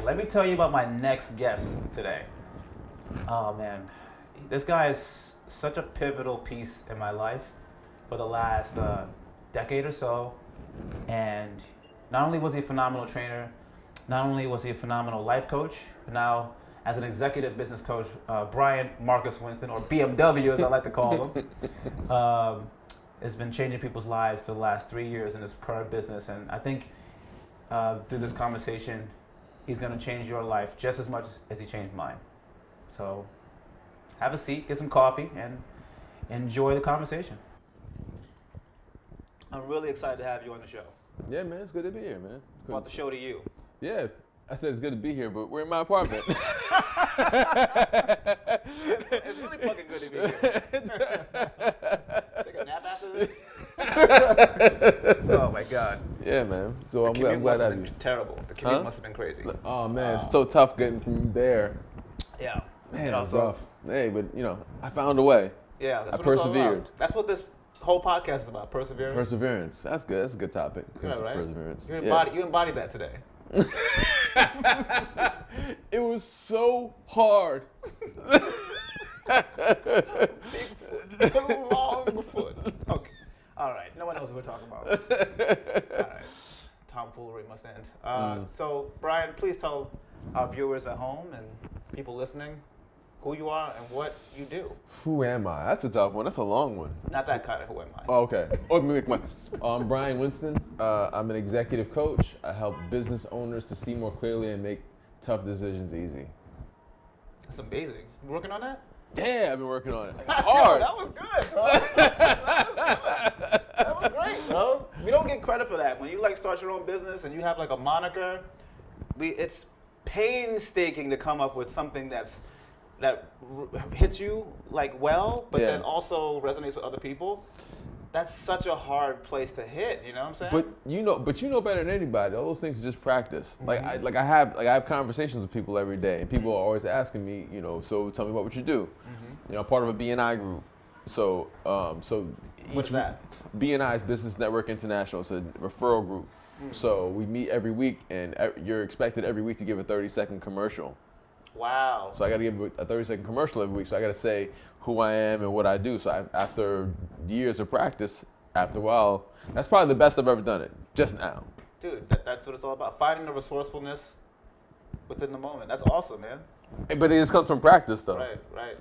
let me tell you about my next guest today. Oh man, this guy is such a pivotal piece in my life for the last decade or so. And not only was he a phenomenal trainer, not only was he a phenomenal life coach, but now as an executive business coach, Bryan Marcus Winston, or BMW as I like to call him, has been changing people's lives for the last 3 years in his current business. And I think through this conversation, he's going to change your life just as much as he changed mine. So have a seat, get some coffee, and enjoy the conversation. I'm really excited to have you on the show. Yeah, man, it's good to be here, man. About the show to you. Yeah, I said it's good to be here, but we're in my apartment. It's really fucking good to be here. Take a nap after this? Oh my God. Yeah, man. So I'm glad I have you. Terrible. The commute must have been crazy. Oh man, it's so tough getting from there. Yeah. Man, it was rough. Hey, but I found a way. Yeah, that's I what persevered. It's all about. That's what this whole podcast is about. Perseverance. Perseverance. That's good. That's a good topic. Yeah, right? Perseverance. You embodied that today. It was so hard. Long foot. Okay. All right. No one knows what we're talking about. All right. Tomfoolery must end. So, Bryan, please tell our viewers at home and people listening who you are and what you do. Who am I? That's a tough one. That's a long one. Not that kind of who am I. Oh, okay. Let me make I'm Bryan Winston. I'm an executive coach. I help business owners to see more clearly and make tough decisions easy. That's amazing. You working on that? Yeah, I've been working on it. Hard. That was good, bro. That was great, bro. We don't get credit for that. When you start your own business and you have a moniker, it's painstaking to come up with something that hits you well, but then also resonates with other people. That's such a hard place to hit. You know what I'm saying? But you know better than anybody. All those things are just practice. Mm-hmm. I have conversations with people every day, and people are always asking me, so tell me what you do. Mm-hmm. I'm part of a BNI group. So what's that? BNI is Business Network International. It's a referral group. Mm-hmm. So we meet every week, and you're expected every week to give a 30-second commercial. Wow. So I got to give a 30-second commercial every week. So I got to say who I am and what I do. So after years of practice, after a while, that's probably the best I've ever done it, just now. Dude, that's what it's all about. Finding the resourcefulness within the moment. That's awesome, man. But it just comes from practice, though. Right.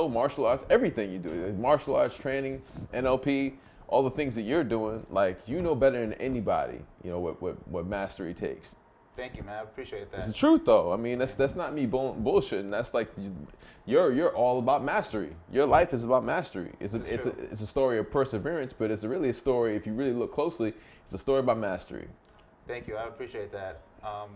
Martial arts, everything you do. Martial arts training, NLP, all the things that you're doing, better than anybody, what mastery takes. Thank you, man. I appreciate that. It's the truth, though. I mean, that's not me bullshitting. That's you're all about mastery. Your life is about mastery. It's a story of perseverance, but it's really a story. If you really look closely, it's a story about mastery. Thank you. I appreciate that. I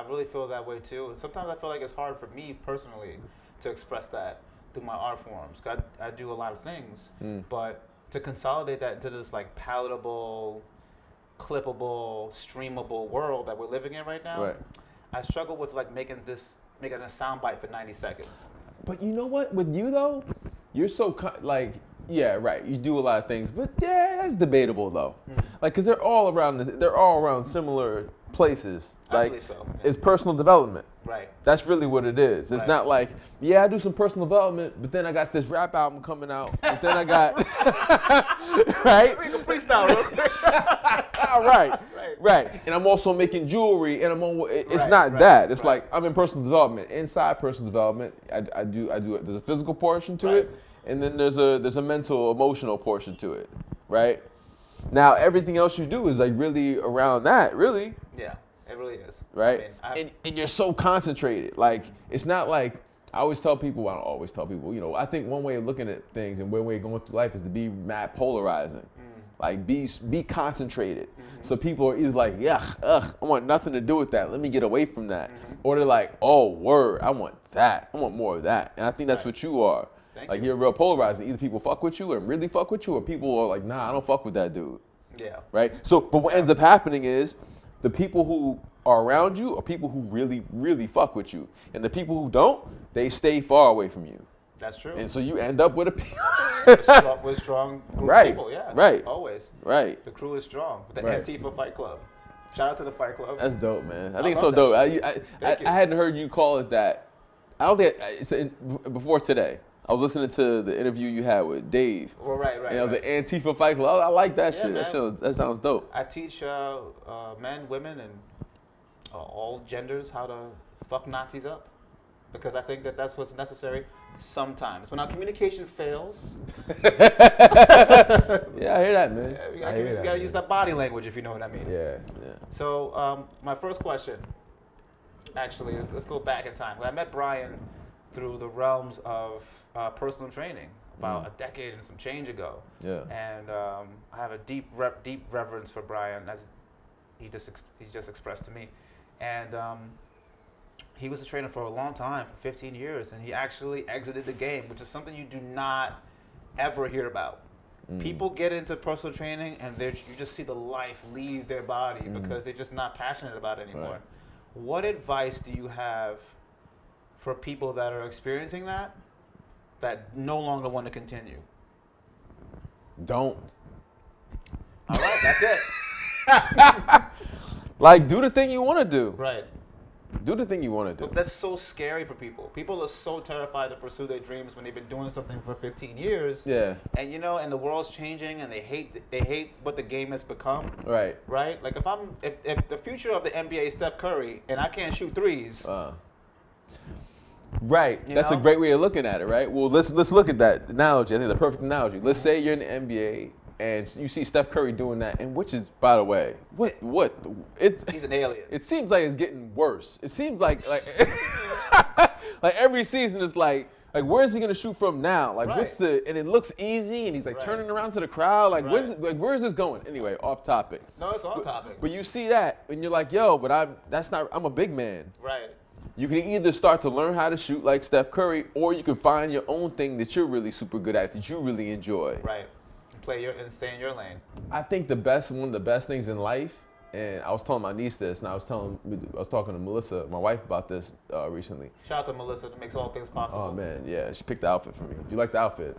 really feel that way too. Sometimes I feel like it's hard for me personally to express that through my art forms. I do a lot of things, but to consolidate that into this palatable, clippable, streamable world that we're living in right now, I struggle with making a soundbite for 90 seconds. But you know what? With you though, you're so yeah, right. You do a lot of things, but yeah, that's debatable though. Because they're all around similar places. I believe so. Yeah. It's personal development. Right. That's really what it is. It's not I do some personal development, but then I got this rap album coming out, but then I got right. We can freestyle real quick. Right. And I'm also making jewelry, and it's not that. It's I'm in personal development. Inside personal development, I do. There's a physical portion to it, and then there's a mental, emotional portion to it, right? Now everything else you do is really around that, really. Yeah, it really is. Right? And you're so concentrated. It's not I always tell people, I don't always tell people, I think one way of looking at things and one way of going through life is to be mad polarizing. Be concentrated. Mm-hmm. So people are either I want nothing to do with that. Let me get away from that. Mm-hmm. Or they're oh, word, I want that. I want more of that. And I think that's what you are. Thank you. You're real polarizing. Either people fuck with you and really fuck with you, or people are nah, I don't fuck with that dude. Yeah. Right? So, but what ends up happening is the people who are around you are people who really, really fuck with you. And the people who don't, they stay far away from you. That's true. And so you end up with with strong group right. of people, yeah. Right. Always. Right. The crew is strong. The right. Antifa Fight Club. Shout out to the Fight Club. That's dope, man. I think it's love so that dope. Thank you. I hadn't heard you call it that. I don't think before today. I was listening to the interview you had with Dave. Well, right. And it was an Antifa Fight Club. I like that shit. Man. That sounds dope. I teach men, women, and all genders how to fuck Nazis up. Because I think that that's what's necessary sometimes. When our communication fails, Yeah, I hear that, man. you gotta use that body language, if you know what I mean. Yeah. So my first question, actually, is let's go back in time. I met Bryan through the realms of personal training about a decade and some change ago. Yeah. And I have a deep reverence for Bryan, as he just expressed to me. And he was a trainer for a long time, for 15 years, and he actually exited the game, which is something you do not ever hear about. People get into personal training and you just see the life leave their body because they're just not passionate about it anymore. Right. What advice do you have for people that are experiencing that no longer want to continue? Don't. All right, that's it. Like, do the thing you want to do. Right. Do the thing you want to do. But that's so scary for people. People are so terrified to pursue their dreams when they've been doing something for 15 years. Yeah. And and the world's changing, and they hate what the game has become. Right. Right. Like if the future of the NBA is Steph Curry and I can't shoot threes. Right. That's a great way of looking at it, right? Well, let's look at that analogy. I think the perfect analogy. Let's say you're in the NBA and you see Steph Curry doing that, and which is, by the way, He's an alien. It seems like it's getting worse. It seems like like every season is like where's he gonna shoot from now? Like Right. and it looks easy, and he's like Right. turning around to the crowd. Like Right. where's this going? Anyway, off topic. No, it's on topic. But you see that, and you're like, yo, but I'm a big man. Right. You can either start to learn how to shoot like Steph Curry, or you can find your own thing that you're really super good at, that you really enjoy. Right. And stay in your lane. I think one of the best things in life, and I was telling my niece this, and I was talking to Melissa, my wife, about this recently. Shout out to Melissa that makes all things possible. Oh man, yeah, she picked the outfit for me. If you like the outfit,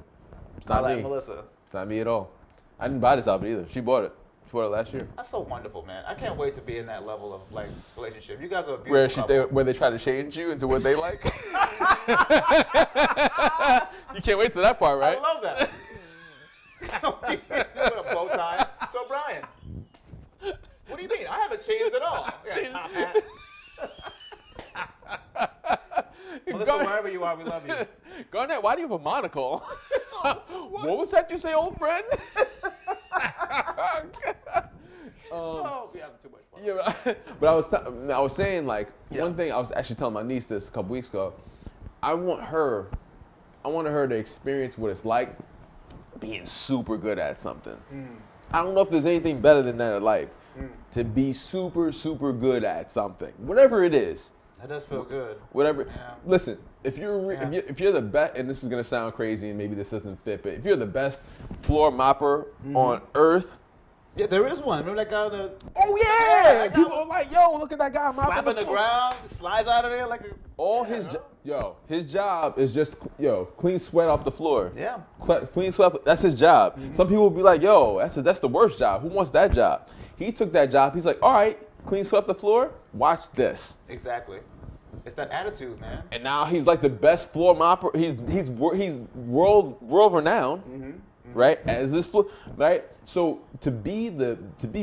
it's I not like me. Melissa. It's not me at all. I didn't buy this outfit either. She bought it. She bought it last year. That's so wonderful, man. I can't wait to be in that level of relationship. You guys are a beautiful couple. Where they try to change you into what they like. You can't wait to that part, right? I love that. With a bow tie. So Bryan, what do you mean? I haven't changed at all. I got a top hat. Melissa, wherever you are, we love you. Garnett, why do you have a monocle? What was that you say, old friend? We having too much fun. Yeah, but I was saying, like, one thing I was actually telling my niece this a couple weeks ago. I wanted her to experience what it's like being super good at something. I don't know if there's anything better than that in life. To be super, super good at something, whatever it is. That does feel good. Whatever. Yeah. Listen, if you're the best, and this is gonna sound crazy, and maybe this doesn't fit, but if you're the best floor mopper on earth. Yeah, there is one. Remember that guy that Oh yeah! People are like, yo, look at that guy mopping slapping the floor. ground, slides out of there like a... His job is just clean sweat off the floor. Yeah. Clean sweat. That's his job. Some people will be like, yo, that's the worst job. Who wants that job? He took that job. He's like, all right, clean sweat off the floor. Watch this. Exactly. It's that attitude, man. And now he's like the best floor mopper. He's world renowned. Right, as this right. So to be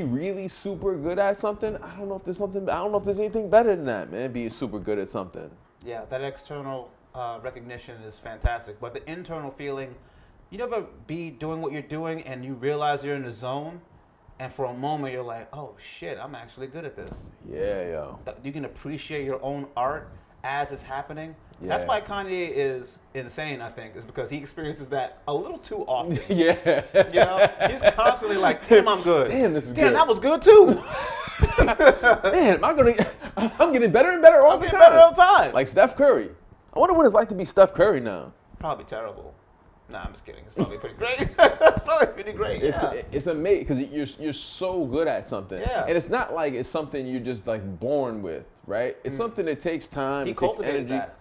really super good at something, I don't know if there's anything better than that, man. Being super good at something. Yeah, that external recognition is fantastic, but the internal feeling, you never be doing what you're doing and you realize you're in the zone, and for a moment you're like, oh shit, I'm actually good at this. Yeah, yo. You can appreciate your own art as it's happening. Yeah. That's why Kanye is insane, I think, is because he experiences that a little too often. Yeah. You know, he's constantly like, damn, I'm good. Damn, this is Damn, good. that was good too. Man, I'm getting better and better all the time. Better all the time. Like Steph Curry. I wonder what it's like to be Steph Curry now. Probably terrible. Nah, I'm just kidding. It's probably pretty great. It's probably pretty great. It's amazing because you're so good at something. Yeah. And it's not like it's something you're just like born with, right? It's something that takes time. He it takes cultivated energy. that.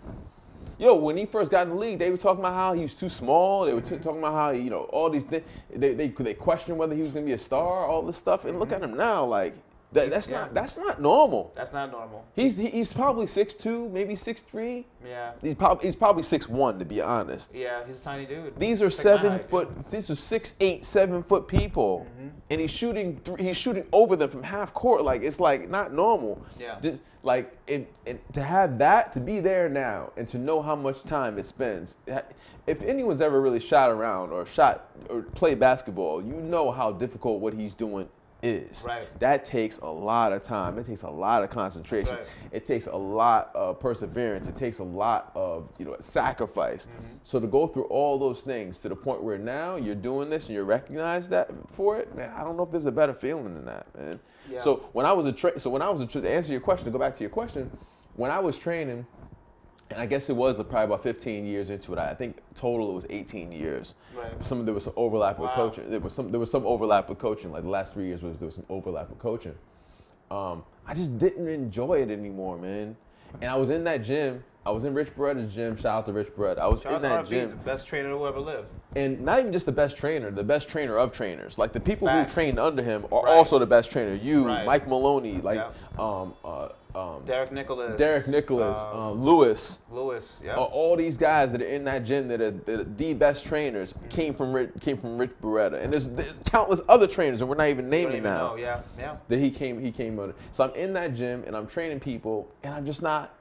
Yo, when he first got in the league, they were talking about how he was too small. They were talking about how, all these things. They questioned whether he was going to be a star, all this stuff. And look at him now, like, That's not normal. That's not normal. He's probably 6'2", maybe 6'3". Yeah. He's probably 6'1", to be honest. Yeah, he's a tiny dude. These are 7 foot. These are 6'8", 7 foot people, and he's shooting over them from half court. Like, it's like not normal. Yeah. Just like and to have that, to be there now, and to know how much time it spends. If anyone's ever really shot around or played basketball, you know how difficult what he's doing is. Right. That takes a lot of time. It takes a lot of concentration. Right. It takes a lot of perseverance. It takes a lot of sacrifice. So to go through all those things to the point where now you're doing this and you recognize that for it, man, I don't know if there's a better feeling than that, man. Yeah. So when I was to answer your question, to go back to your question, when I was training, and I guess it was probably about 15 years into it. I think total it was 18 years. Right. There was some overlap with Wow. coaching. There was some overlap with coaching. Like the last 3 years there was some overlap with coaching. I just didn't enjoy it anymore, man. And I was in that gym. I was in Rich Beretta's gym. Shout out to Rich Beretta. I was in that gym. The best trainer who ever lived. And not even just the best trainer of trainers. Like the people Facts. who trained under him are Right. also the best trainer. You, Right. Mike Maloney, like Derek Nicholas. Lewis. Yeah. All these guys that are in that gym that are the best trainers came from Rich Beretta, and there's countless other trainers, and we're not even naming now. Yeah. That he came under. So I'm in that gym and I'm training people, and I'm just not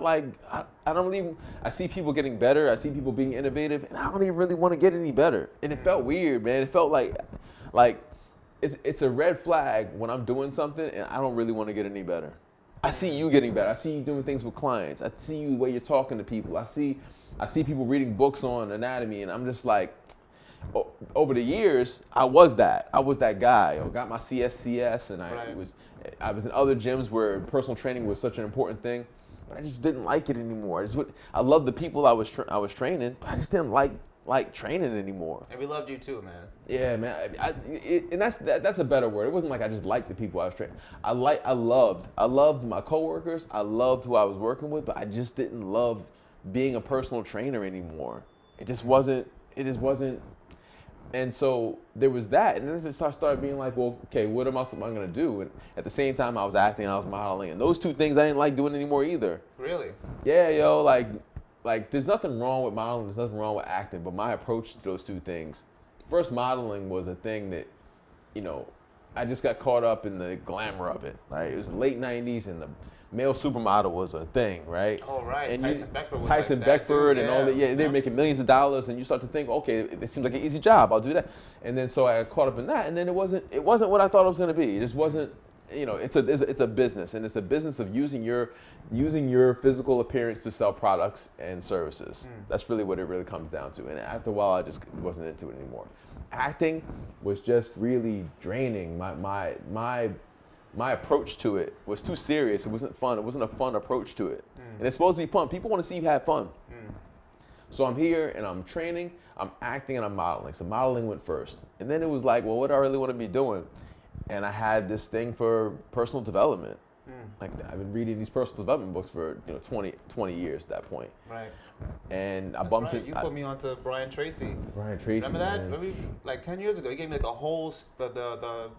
like I don't even. I see people getting better. I see people being innovative, and I don't even really want to get any better. And it felt weird, man. It felt like it's a red flag when I'm doing something and I don't really want to get any better. I see you getting better. I see you doing things with clients. I see you the way you're talking to people. I see people reading books on anatomy, and I'm just like, over the years, I was that guy. I got my CSCS, and I was in other gyms where personal training was such an important thing, but I just didn't like it anymore. I loved the people I was training, but I just didn't like training anymore. And we loved you too, man. Yeah, man. And that's a better word. It wasn't like I just liked the people I was training. I loved my coworkers. I loved who I was working with, but I just didn't love being a personal trainer anymore. It just wasn't. And so there was that, and then it started being like, well, okay, what else am I gonna do? And at the same time, I was acting, and I was modeling, and those two things I didn't like doing anymore either. Really? Yeah, yo, like there's nothing wrong with modeling, there's nothing wrong with acting, but my approach to those two things, first, modeling was a thing that, I just got caught up in the glamour of it. Right? It was the late 90s, and the male supermodel was a thing, right? Oh, right. And Tyson Beckford and all that. Yeah, they're making millions of dollars, and you start to think, okay, it seems like an easy job. I'll do that. And then so I got caught up in that, and then it wasn't what I thought it was going to be. It just wasn't. It's a business, and it's a business of using your physical appearance to sell products and services. That's really what it really comes down to. And after a while, I just wasn't into it anymore. Acting was just really draining. My approach to it was too serious. It wasn't fun. It wasn't a fun approach to it. And it's supposed to be fun. People want to see you have fun. So I'm here and I'm training, I'm acting, and I'm modeling. So modeling went first. And then it was like, well, what do I really want to be doing? And I had this thing for personal development. Like I've been reading these personal development books for 20 years at that point. Right. And I bumped it. You put me onto Brian Tracy. Brian Tracy. Remember that? Man. Maybe like 10 years ago. He gave me like a whole the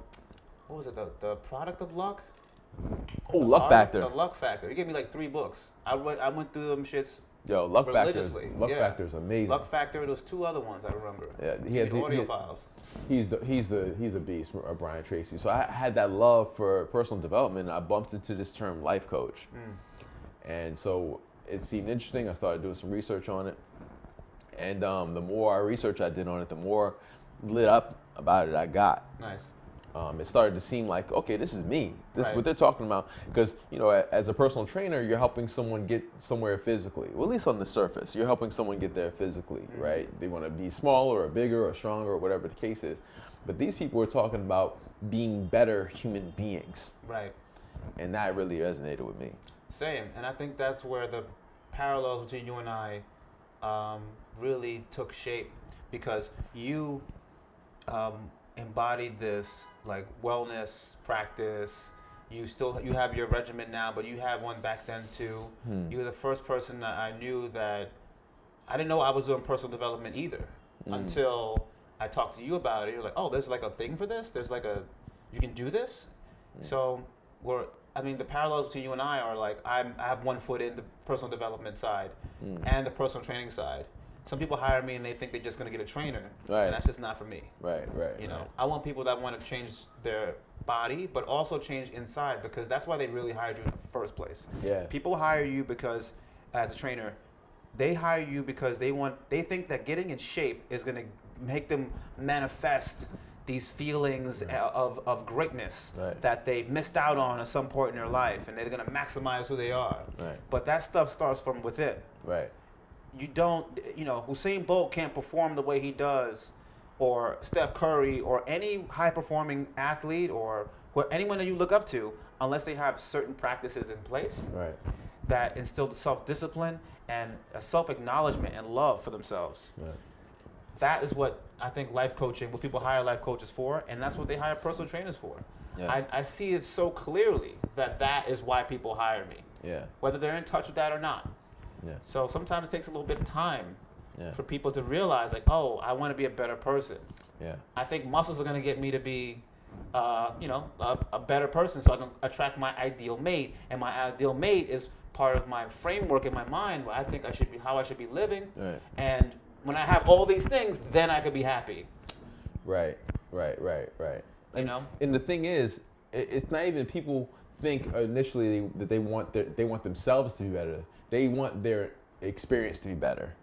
what was it? The product of luck. Oh, Luck Factor. The Luck Factor. He gave me like 3 books. I went through them shits. Yo, Luck Factor is amazing. Luck Factor. Those 2 other ones I remember. Yeah, he has audio files. He's a beast, Brian Tracy. So I had that love for personal development, and I bumped into this term, life coach. And so it seemed interesting. I started doing some research on it, and the more research I did on it, the more lit up about it I got. Nice. It started to seem like, okay, this is me. This is Right. what they're talking about. Because, as a personal trainer, you're helping someone get somewhere physically. Well, at least on the surface, you're helping someone get there physically, right? They want to be smaller or bigger or stronger or whatever the case is. But these people are talking about being better human beings. Right. And that really resonated with me. Same. And I think that's where the parallels between you and I really took shape, because you embodied this like wellness practice. You have your regimen now, but you had one back then too. You were the first person that I knew that I didn't know I was doing personal development either until I talked to you about it. You're like, oh, there's like a thing for this. There's like you can do this. So the parallels between you and I are like I have one foot in the personal development side and the personal training side. Some people hire me and they think they're just going to get a trainer, and that's just not for me. Right. You know, I want people that want to change their body, but also change inside, because that's why they really hired you in the first place. Yeah. People hire you because, as a trainer, they hire you because they think that getting in shape is going to make them manifest these feelings of greatness that they missed out on at some point in their life, and they're going to maximize who they are. Right. But that stuff starts from within. Right. Usain Bolt can't perform the way he does, or Steph Curry, or any high-performing athlete, or anyone that you look up to, unless they have certain practices in place that instill the self-discipline and a self-acknowledgement and love for themselves. Right. That is what I think life coaching, what people hire life coaches for, and that's what they hire personal trainers for. Yeah. I see it so clearly that is why people hire me. Yeah. Whether they're in touch with that or not. Yeah. So sometimes it takes a little bit of time for people to realize, like, oh, I want to be a better person. Yeah. I think muscles are going to get me to be, a better person, so I can attract my ideal mate. And my ideal mate is part of my framework in my mind, where I think how I should be living. Right. And when I have all these things, then I could be happy. Right. And the thing is, it's not even people think initially that they want themselves to be better. They want their experience to be better.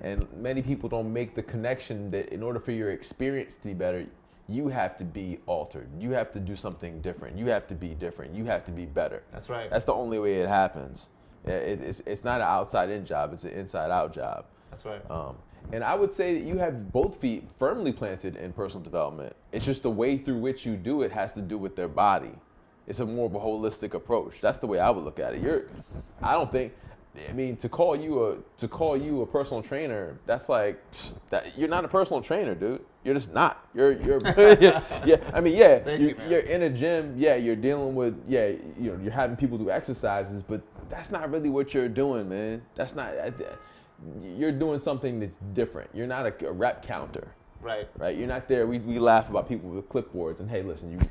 And many people don't make the connection that in order for your experience to be better, you have to be altered. You have to do something different. You have to be different. You have to be better. That's right. That's the only way it happens. It's not an outside-in job. It's an inside-out job. That's right. And I would say that you have both feet firmly planted in personal development. It's just the way through which you do it has to do with their body. It's a more of a holistic approach. That's the way I would look at it. To call you a personal trainer, that's like you're not a personal trainer, dude. You're just not. You're you're in a gym. Yeah, you're dealing with you're having people do exercises, but that's not really what you're doing, man. That's not. You're doing something that's different. You're not a rep counter. Right. You're not there. We laugh about people with clipboards, and hey, listen, if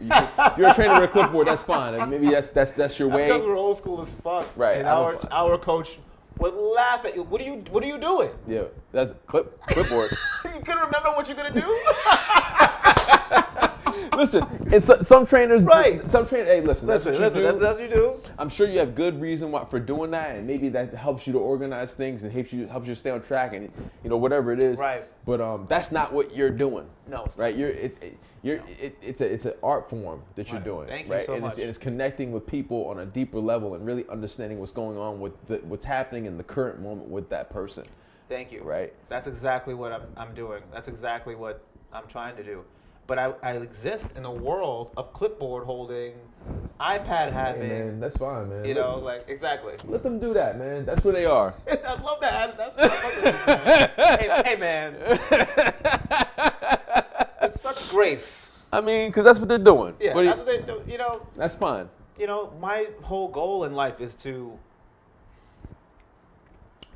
you're a trainer with a clipboard, that's fine. And maybe that's your way. That's because we're old school as fuck. Right. And our coach would laugh at you. What are you doing? Yeah, that's clipboard. You couldn't remember what you're gonna do? Listen, and some trainers, right? Some trainers, hey, listen, that's what you do. I'm sure you have good reason for doing that, and maybe that helps you to organize things and helps you stay on track, and whatever it is. Right. But that's not what you're doing. No. It's right. It's an art form that you're doing. Thank you so much. And it's connecting with people on a deeper level and really understanding what's going on with what's happening in the current moment with that person. Thank you. Right. That's exactly what I'm doing. That's exactly what I'm trying to do. But I exist in a world of clipboard holding, iPad having. Hey man, that's fine, man. Exactly. Let them do that, man. That's where they are. I love that. That's what I'm doing. Hey man. It's such grace. Because that's what they're doing. Yeah, that's what they do. That's fine. My whole goal in life is to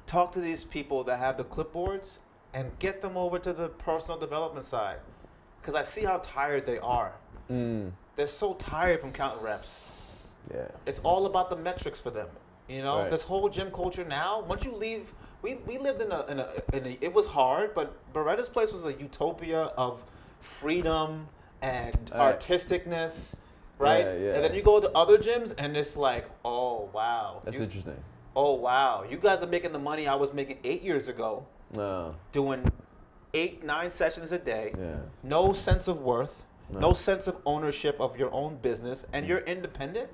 talk to these people that have the clipboards and get them over to the personal development side. Because I see how tired they are. They're so tired from counting reps. Yeah. It's all about the metrics for them. Right. This whole gym culture now, once you leave, we lived in a it was hard, but Beretta's place was a utopia of freedom and artisticness, right? Yeah. And then you go to other gyms and it's like, oh, wow. That's interesting. Oh, wow. You guys are making the money I was making 8 years ago. Doing 8-9 sessions a day, no sense of worth, no sense of ownership of your own business, and you're independent.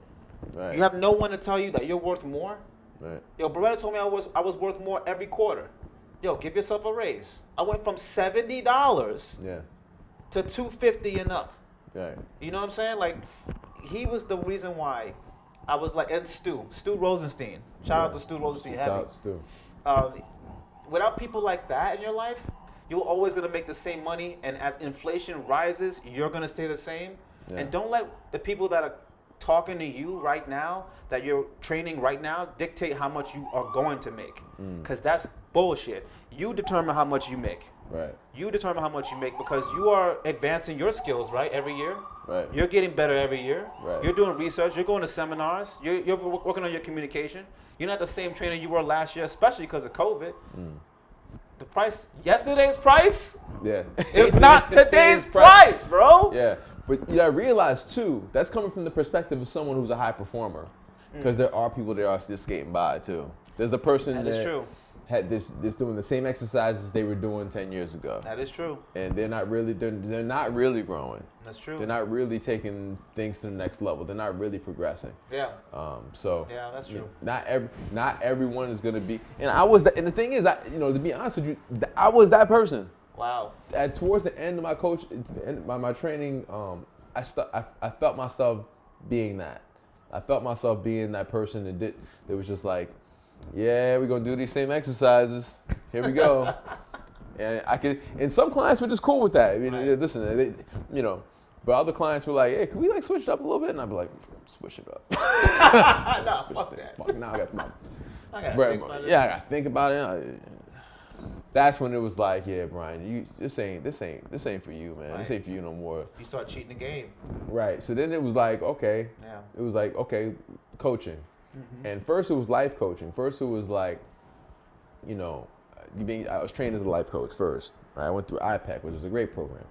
Right. You have no one to tell you that you're worth more. Right. Yo, Beretta told me I was worth more every quarter. Yo, give yourself a raise. I went from $70 to $250 and up. Right. You know what I'm saying? Like, he was the reason why I was like, and Stu Rosenstein. Shout out to Stu Rosenstein. Shout out to Stu. Without people like that in your life, you're always going to make the same money, and as inflation rises, you're going to stay the same. Yeah. And don't let the people that are talking to you right now, that you're training right now, dictate how much you are going to make. Because that's bullshit. You determine how much you make. Right. You determine how much you make because you are advancing your skills, right? Every year. Right. You're getting better every year. Right. You're doing research. You're going to seminars. You're working on your communication. You're not the same trainer you were last year, especially because of COVID. The price, yesterday's price, Yeah. is not today's price, bro. Yeah. But you gotta realize too, that's coming from the perspective of someone who's a high performer. Because there are people that are still skating by too. There's the person That is true. had this doing the same exercises they were doing 10 years ago. That is true. And they're not really growing. That's true. They're not really taking things to the next level. They're not really progressing. Yeah. So Yeah, that's true. Not everyone is gonna be. And I was and the thing is, to be honest with you, I was that person. Wow. Towards the end of my my training, I felt myself being that. I felt myself being that person that was just like, yeah, we're gonna do these same exercises. Here we go. And some clients were just cool with that. I mean, Right. listen, but other clients were like, hey, can we like switch it up a little bit? And I'd be like, switch it up. No, fuck that. Fuck, now I got I gotta think about it. yeah, I gotta think about it. That's when it was like, yeah, Bryan, this ain't for you, man. Right. This ain't for you no more. You start cheating the game. Right. So then it was like, okay. Yeah. It was like, okay, coaching. Mm-hmm. And first it was life coaching. First it was like, I was trained as a life coach first. I went through IPEC, which is a great program.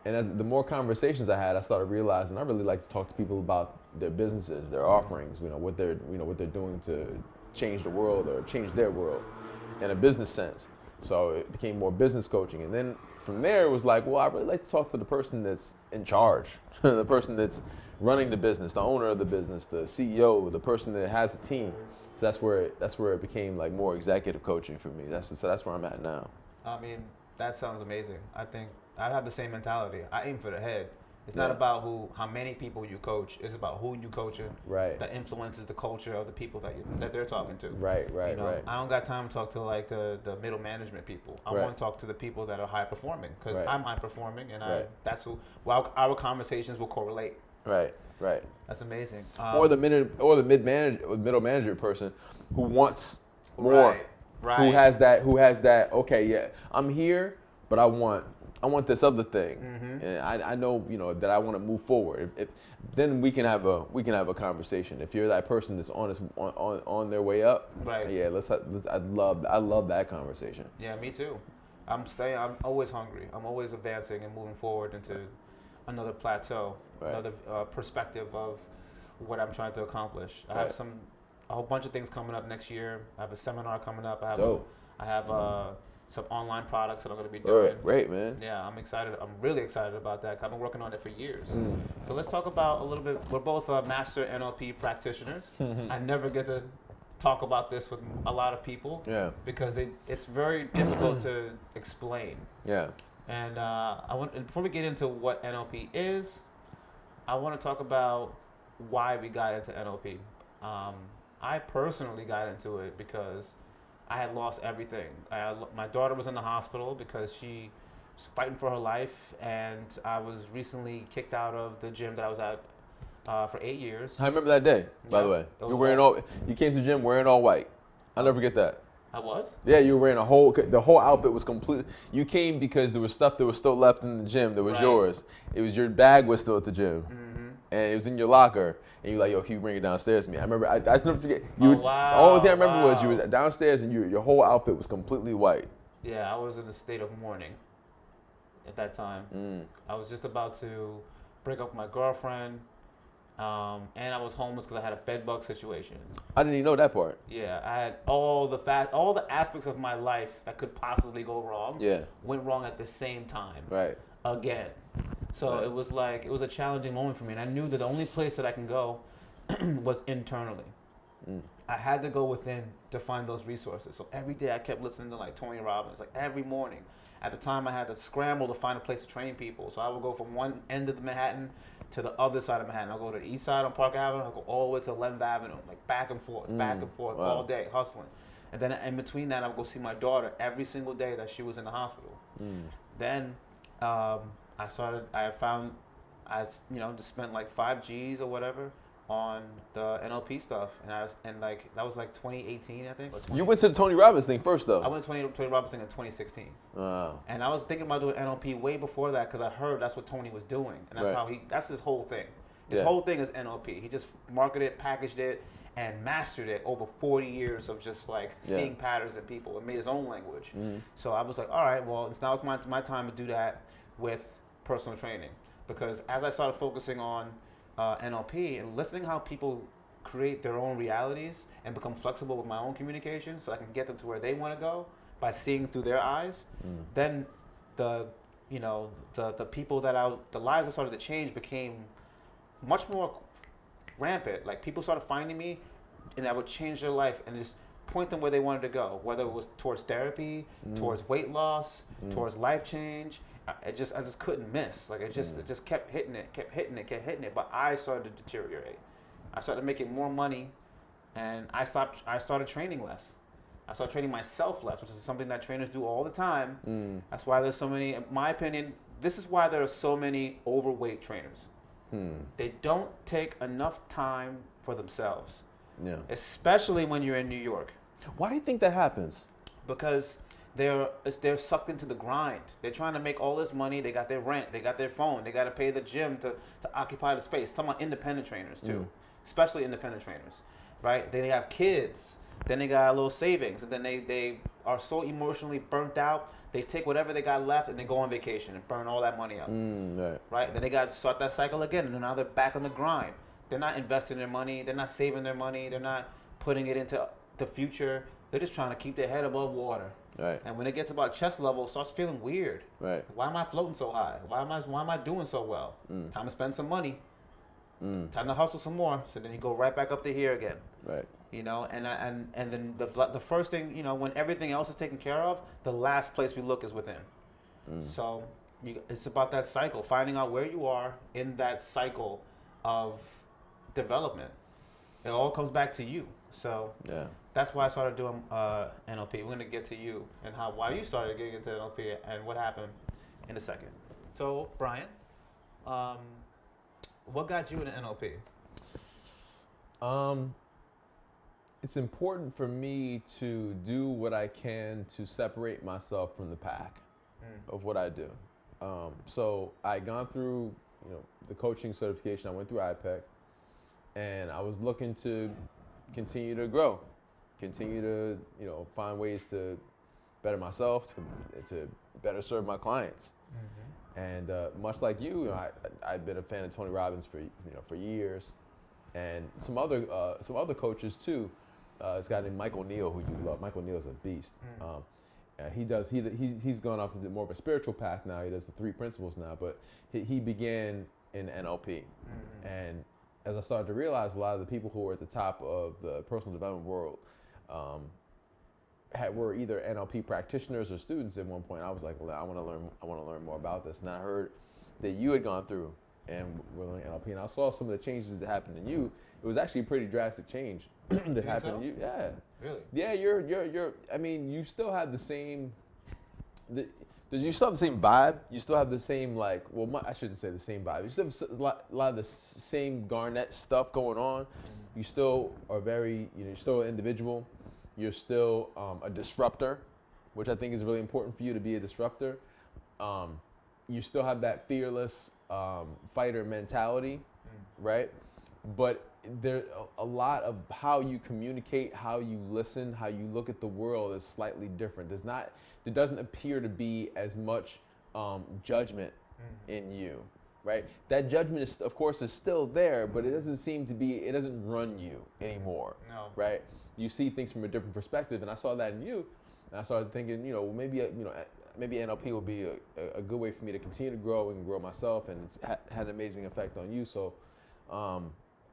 And as the more conversations I had, I started realizing I really like to talk to people about their businesses, their offerings, what they're doing to change the world or change their world in a business sense. So it became more business coaching. And then from there it was like, well, I really like to talk to the person that's in charge, the person that's running the business, the owner of the business, the CEO, the person that has a team. So that's where it became like more executive coaching for me. So that's where I'm at now. I mean, that sounds amazing. I think I have the same mentality. I aim for the head. It's not Yeah. about how many people you coach. It's about who you coaching. Right. That influences the culture of the people that they're talking to. Right. You know, I don't got time to talk to like the middle management people. I Right. want to talk to the people that are high performing because Right. I'm high performing and Right. that's who. Well, our conversations will correlate. Right. That's amazing. Or the middle manager person who wants more. Right. Who has that? Okay, yeah, I'm here, but I want this other thing, and I know that I want to move forward. Then we can have a conversation. If you're that person that's on their way up, Right. Yeah, I love that conversation. Yeah, me too. I'm always hungry. I'm always advancing and moving forward into another plateau, Right. another perspective of what I'm trying to accomplish. I have Right. a whole bunch of things coming up next year. I have a seminar coming up. Dope. I have some online products that I'm going to be doing. Great, man. Yeah, I'm excited. I'm really excited about that. I've been working on it for years. So let's talk about a little bit. We're both master NLP practitioners. I never get to talk about this with a lot of people. Yeah. Because it's very difficult to explain. Yeah. And before we get into what NLP is, I want to talk about why we got into NLP. I personally got into it because I had lost everything. My daughter was in the hospital because she was fighting for her life, and I was recently kicked out of the gym that I was at for 8 years. I remember that day, by the Yeah, way. it was You came to the gym wearing all white. I'll never forget that. I was? Yeah, you were wearing the whole outfit was complete. You came because there was stuff that was still left in the gym that was Right. yours. It was your bag was still at the gym. And it was in your locker. And you were like, yo, can you bring it downstairs to me? I remember, I never forget. Wow, the only thing I remember was you wow. were downstairs and your whole outfit was completely white. Yeah, I was in a state of mourning at that time. I was just about to break up with my girlfriend, and I was homeless because I had a bed bug situation. I didn't even know that part. Yeah, I had all the aspects of my life that could possibly go wrong. Yeah. Went wrong at the same time. Right. Again. So Right. it was a challenging moment for me, and I knew that the only place that I can go was internally. I had to go within to find those resources. So every day I kept listening to like Tony Robbins, like every morning. At the time I had to scramble to find a place to train people. So I would go from one end of Manhattan to the other side of Manhattan. I'll go to the east side on Park Avenue, I'll go all the way to 11th Avenue, like back and forth Wow. all day, hustling. And then in between that, I would go see my daughter every single day that she was in the hospital. Then I just spent like 5 G's or whatever on the NLP stuff, and like that was like 2018, I think. You went to the Tony Robbins thing first, though. I went to Tony Robbins thing in 2016. Wow. And I was thinking about doing NLP way before that because I heard that's what Tony was doing, and that's that's his whole thing. His whole thing is NLP. He just marketed it, packaged it, and mastered it over 40 years of just like seeing patterns in people and made his own language. So I was like, all right, well, it's my time to do that with personal training, because as I started focusing on NLP and listening how people create their own realities and become flexible with my own communication so I can get them to where they want to go by seeing through their eyes, then the people the lives that started to change became much more rampant. Like people started finding me and I would change their life and just point them where they wanted to go, whether it was towards therapy, towards weight loss, towards life change. I just couldn't miss. Like it just kept hitting it. But I started to deteriorate. I started making more money, and I started training less. I started training myself less, which is something that trainers do all the time. That's why there's so many. In my opinion, this is why there are so many overweight trainers. They don't take enough time for themselves. Yeah. Especially when you're in New York. Why do you think that happens? Because they're sucked into the grind. They're trying to make all this money. They got their rent. They got their phone. They got to pay the gym to occupy the space. Talking about independent trainers too, especially independent trainers, right? They have kids. Then they got a little savings, and then they are so emotionally burnt out. They take whatever they got left and they go on vacation and burn all that money up. Right? Then they got to start that cycle again, and now they're back on the grind. They're not investing their money. They're not saving their money. They're not putting it into the future. They're just trying to keep their head above water. Right. And when it gets about chest level, it starts feeling weird. Right. Why am I floating so high? Why am I doing so well? Time to spend some money. Time to hustle some more. So then you go right back up to here again. Right. You know, and then the first thing, you know, when everything else is taken care of, the last place we look is within. So it's about that cycle, finding out where you are in that cycle of development. It all comes back to you. So that's why I started doing NLP. We're going to get to you and why you started getting into NLP and what happened in a second. So, Bryan, what got you into NLP? It's important for me to do what I can to separate myself from the pack of what I do. So I gone through, the coaching certification. I went through IPEC, and I was looking to continue to grow, continue to, find ways to better myself, to better serve my clients. And much like you, I've been a fan of Tony Robbins for years, and some other coaches too. This guy named Michael Neal, who you love. Michael Neal's a beast. He's gone off into more of a spiritual path now. He does the 3 principles now, but he began in NLP. And as I started to realize, a lot of the people who were at the top of the personal development world were either NLP practitioners or students at one point. I was like, well, I want to learn more about this. And I heard that you had gone through and were learning NLP, and I saw some of the changes that happened in you. It was actually a pretty drastic change that happened in you. Yeah. Really? Yeah, you're. I mean, you still have the same. You still have the same vibe. You still have the same I shouldn't say the same vibe. You still have a lot of the same Garnett stuff going on. You still are very. You're still an individual. You're still a disruptor, which I think is really important for you to be a disruptor. You still have that fearless fighter mentality, right? But there a lot of how you communicate, how you listen, how you look at the world is slightly different. There doesn't appear to be as much judgment in you, right? That judgment is, of course, is still there, but it doesn't run you anymore, right? You see things from a different perspective, and I saw that in you, and I started thinking, maybe NLP will be a good way for me to continue to grow and grow myself, and it's had an amazing effect on you. So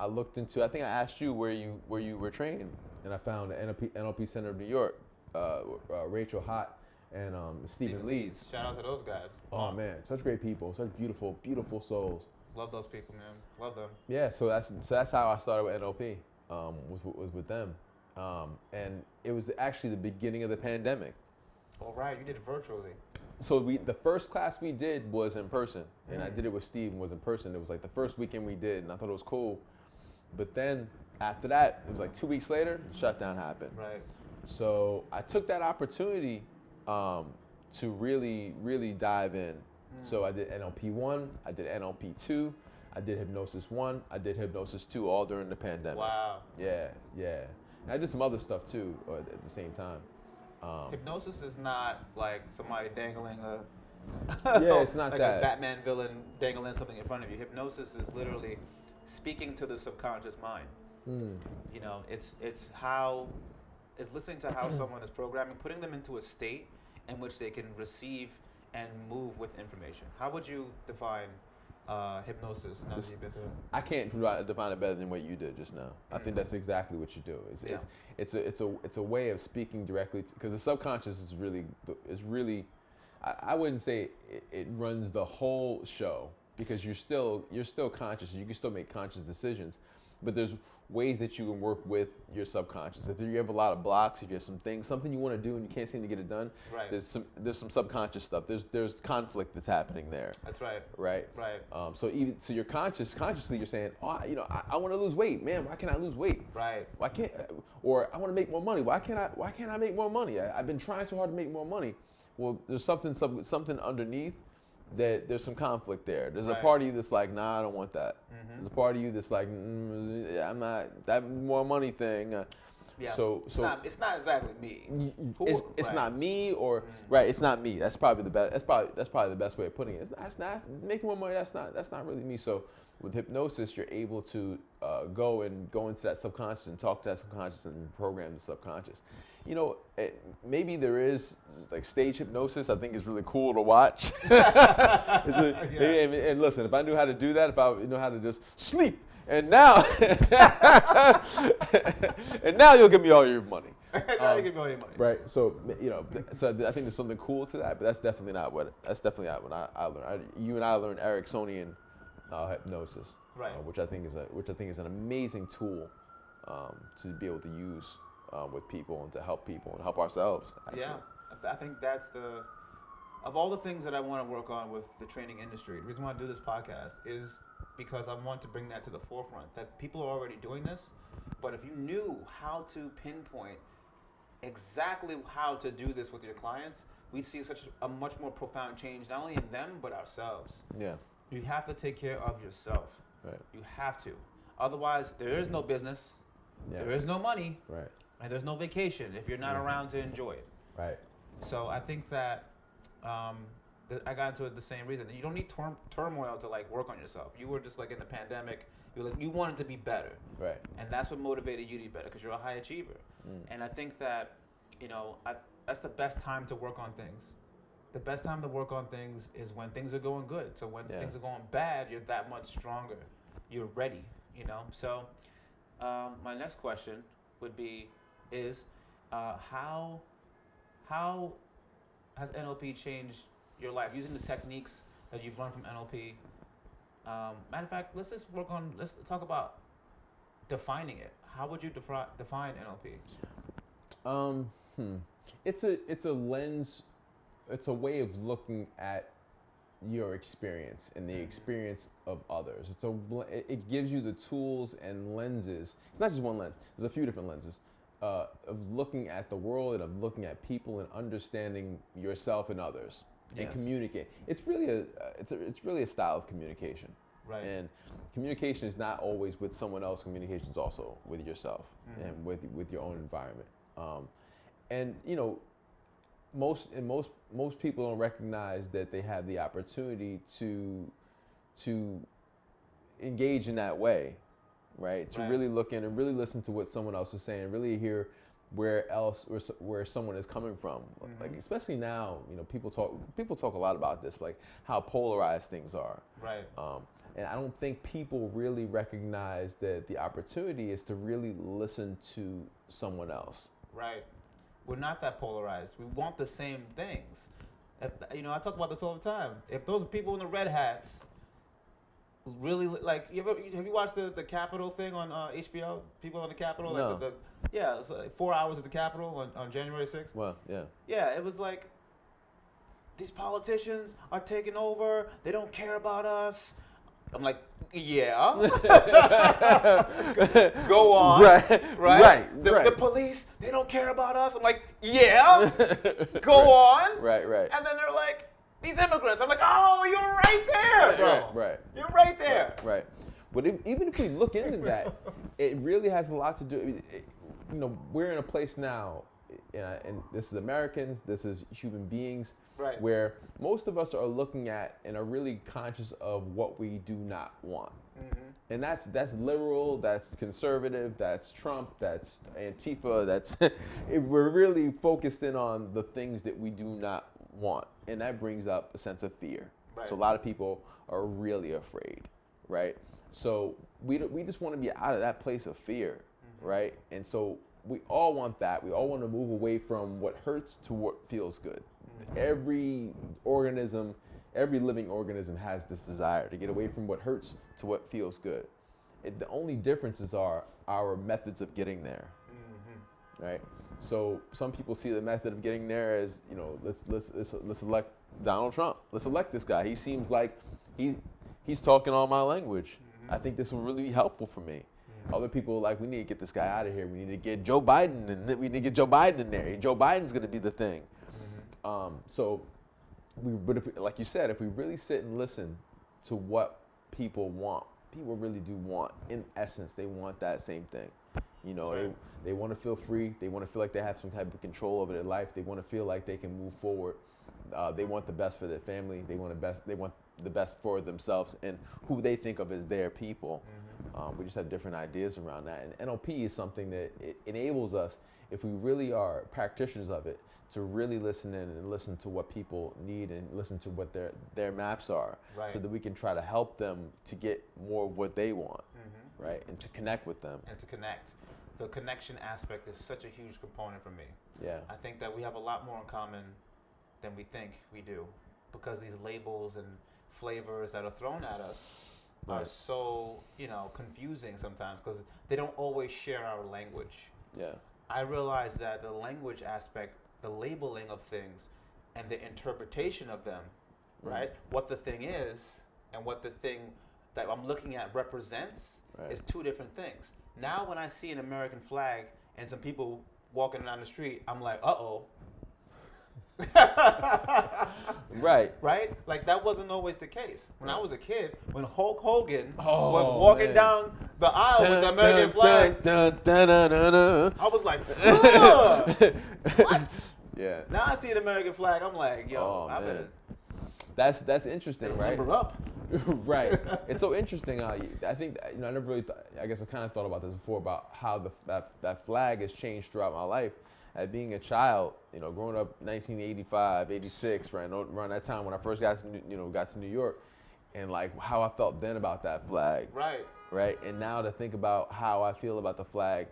I looked into, I think I asked you where you were training, and I found the NLP Center of New York, Rachel Hott and Stephen Leeds. Shout out to those guys. Oh man, such great people, such beautiful, beautiful souls. Love those people, man. Love them. Yeah, so that's how I started with NLP, was with them. And it was actually the beginning of the pandemic. All right, you did it virtually. So the first class we did was in person, and I did it with Steve and was in person. It was like the first weekend we did, and I thought it was cool. But then after that, it was like 2 weeks later, the shutdown happened. Right. So I took that opportunity to really, really dive in. So I did NLP 1, I did NLP 2, I did Hypnosis 1, I did Hypnosis 2, all during the pandemic. Wow. Yeah. And I did some other stuff too at the same time. Hypnosis is not like somebody dangling a it's not like that. a Batman villain dangling something in front of you. Hypnosis is literally speaking to the subconscious mind. You know, it's listening to how someone is programming, putting them into a state in which they can receive and move with information. How would you define hypnosis now that you've been through it? I can't define it better than what you did just now. I think that's exactly what you do. It's a way of speaking directly because the subconscious is really I wouldn't say it runs the whole show because you're still conscious and you can still make conscious decisions. But there's ways that you can work with your subconscious. If you have a lot of blocks, if you have something you want to do and you can't seem to get it done, right. there's some subconscious stuff. There's conflict that's happening there. That's right. Right. Right. So you're consciously you're saying, I want to lose weight, man. Why can't I lose weight? Right. Why can't? Or I want to make more money. Why can't I make more money? I've been trying so hard to make more money. Well, there's something underneath. That there's some conflict there. There's a part of you that's like, nah, I don't want that. There's a part of you that's like, I'm not that more money thing. Yeah. So it's not exactly me. It's not me or right. It's not me. That's probably the best. That's probably the best way of putting it. That's not making more money. That's not really me. So with hypnosis, you're able to go into that subconscious and talk to that subconscious and program the subconscious. You know, maybe there is like stage hypnosis. I think is really cool to watch. And listen, if I knew how to do that, if I knew how to just sleep, and now, and now you'll give me all your money. Now you give me all your money. Right. So so I think there's something cool to that, but that's definitely not what I learned. You and I learned Ericksonian hypnosis, right? Which I think is an amazing tool to be able to use with people and to help people and help ourselves. Actually. Yeah, I think that's of all the things that I want to work on with the training industry. The reason why I do this podcast is because I want to bring that to the forefront. That people are already doing this, but if you knew how to pinpoint exactly how to do this with your clients, we see such a much more profound change, not only in them but ourselves. Yeah. You have to take care of yourself. Right. You have to. Otherwise, there is no business. Yeah. There is no money. Right. And there's no vacation if you're not around to enjoy it. Right. So I think that I got into it the same reason. You don't need turmoil to like work on yourself. You were just like in the pandemic. You wanted to be better. Right. And that's what motivated you to be better because you're a high achiever. And I think that that's the best time to work on things. The best time to work on things is when things are going good. So when things are going bad, you're that much stronger. You're ready. So my next question would be. How has NLP changed your life using the techniques that you've learned from NLP? Matter of fact, let's talk about defining it. How would you define NLP? It's a lens. It's a way of looking at your experience and the experience of others. It gives you the tools and lenses. It's not just one lens. There's a few different lenses. Of looking at the world and of looking at people and understanding yourself and others and communicate. It's really a style of communication. Right. And communication is not always with someone else. Communication is also with yourself and with your own environment. And most people don't recognize that they have the opportunity to engage in that way. Right, to really look in and really listen to what someone else is saying, really hear where someone is coming from. Like especially now, people talk a lot about this, like how polarized things are. Right. And I don't think people really recognize that the opportunity is to really listen to someone else. Right. We're not that polarized. We want the same things. I talk about this all the time. If those people in the red hats really like, have you watched the Capitol thing on HBO? People on the Capitol? No. Like it's like 4 hours at the Capitol on January 6th. Well, yeah. Yeah, it was like, these politicians are taking over. They don't care about us. I'm like, yeah. Go on. Right. The police, they don't care about us. I'm like, yeah. Go on. Right. And then they're like, these immigrants. I'm like, oh, you're right there, bro. Right. You're right there. Right. But even if we look into that, it really has a lot to do. You know, we're in a place now, and this is Americans, this is human beings, right, where most of us are looking at and are really conscious of what we do not want. Mm-hmm. And that's liberal, that's conservative, that's Trump, that's Antifa, that's we're really focused in on the things that we do not want. And that brings up a sense of fear. Right. So a lot of people are really afraid, right? So we just want to be out of that place of fear, mm-hmm, right? And so we all want that. We all want to move away from what hurts to what feels good. Mm-hmm. Every living organism has this desire to get away from what hurts to what feels good. The only differences are our methods of getting there, mm-hmm, right? So some people see the method of getting there as, you know, let's elect Donald Trump. Let's elect this guy. He seems like he's talking all my language. Mm-hmm. I think this will really be helpful for me. Mm-hmm. Other people are like, we need to get this guy out of here. We need to get Joe Biden, and we need to get Joe Biden in there. Joe Biden's going to be the thing. Mm-hmm. But if, like you said, if we really sit and listen to what people want, people really do want, in essence, they want that same thing. You know, right, they want to feel free. They want to feel like they have some type of control over their life. They want to feel like they can move forward. They want the best for their family. They want the best for themselves and who they think of as their people. Mm-hmm. We just have different ideas around that. And NLP is something that it enables us, if we really are practitioners of it, to really listen in and listen to what people need and listen to what their maps are, right, so that we can try to help them to get more of what they want, mm-hmm, right, and to connect with them. And to connect. The connection aspect is such a huge component for me. Yeah. I think that we have a lot more in common than we think we do, because these labels and flavors that are thrown at us, right, are so, you know, confusing sometimes, because they don't always share our language. Yeah. I realize that the language aspect, the labeling of things and the interpretation of them, right, what the thing is and what the thing that I'm looking at represents, right, is two different things. Now when I see an American flag and some people walking down the street, I'm like, uh-oh. Right. Right? Like, that wasn't always the case. When I was a kid, when Hulk Hogan was walking down the aisle with the American flag, I was like, what? Yeah. Now I see an American flag, I'm like, yo, that's interesting, right? Number up. Right. It's so interesting. I think, you know, I never really thought, I guess I kind of thought about this before, about how that flag has changed throughout my life. At being a child, you know, growing up 1985, 86, right, around that time when I first got to New York, and like how I felt then about that flag. Right. Right. And now to think about how I feel about the flag